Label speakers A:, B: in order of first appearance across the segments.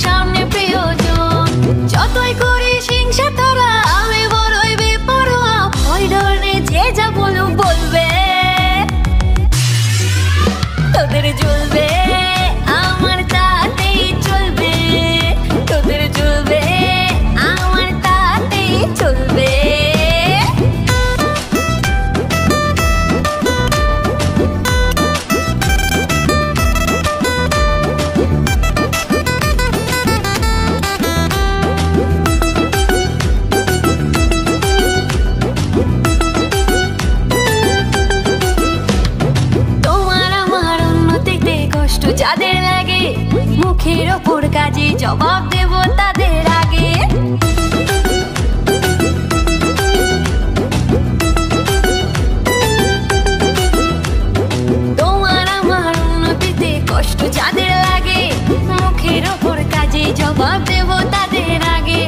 A: সামনে প্রিয়জন। যতই করিস হিংসা তোরা আমি বড়ই বেপরোয়া, ভয় ডর নেই যে যা বলুক বলবে, তোদের জ্বলবে আমার তাতেই চলবে, তোদের জ্বলবে আমার তাতেই চলবে। যাদের লাগে মুখের ওপর কাজে জবাব দেব তাদের আগে, তোমার আমার উন্নতিতে কষ্ট যাদের লাগে মুখের ওপর কাজে জবাব দেব তাদের আগে।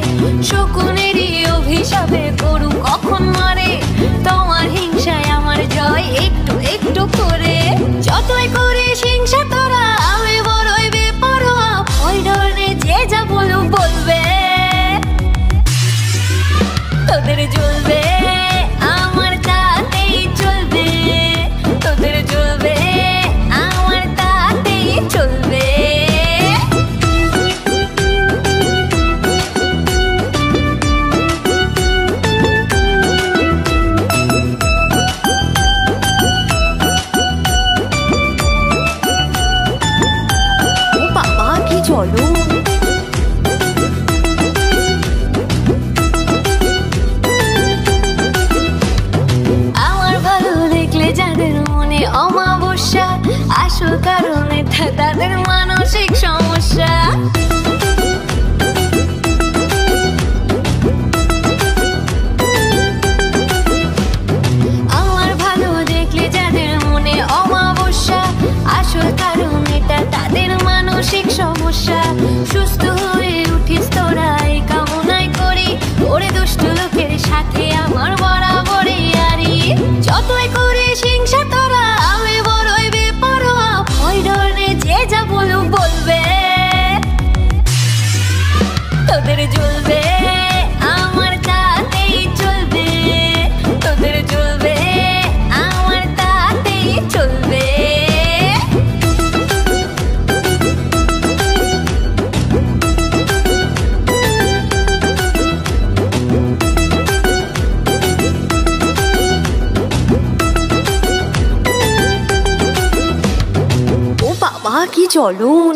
A: শকুনেরই অভিশাপে করু কখন মরে, তোমার হিংসায় আমার জয় একটু একটু করে। যতই করিস হিংসা তোরা আমি বড়ই বেপরোয়া, ভয় ডর নেই যে যা বলুক বলবে, তোদের জ্বলবে আমার তাতেই চলবে, তোদের জ্বলবে আমার তাতেই চলবে। চলো আমার ভালো দেখলে যাদের মনে অমাবস্যা, আসল কারণে তাদের মানসিক সমস্যা। আমার ভালো দেখলে যাদের মনে অমাবস্যা, আসল কারণ এটা তাদের মানসিক সমস্যা। সুস্থ হয়ে উঠিস তোরা এই কামনাই করি, ওরে দুষ্ট লোকের সাথে আমার বরাবরই আরি। যতই করিস হিংসা তোরা আমি বড়ই বেপরোয়া, ভয় ডর নেই যে যা বলুক বলবে, তোদের জ্বলবে আমার তাতেই চলবে, তোদের জ্বলবে আমার তাতেই চলবে। ও বাবা কি চলুন।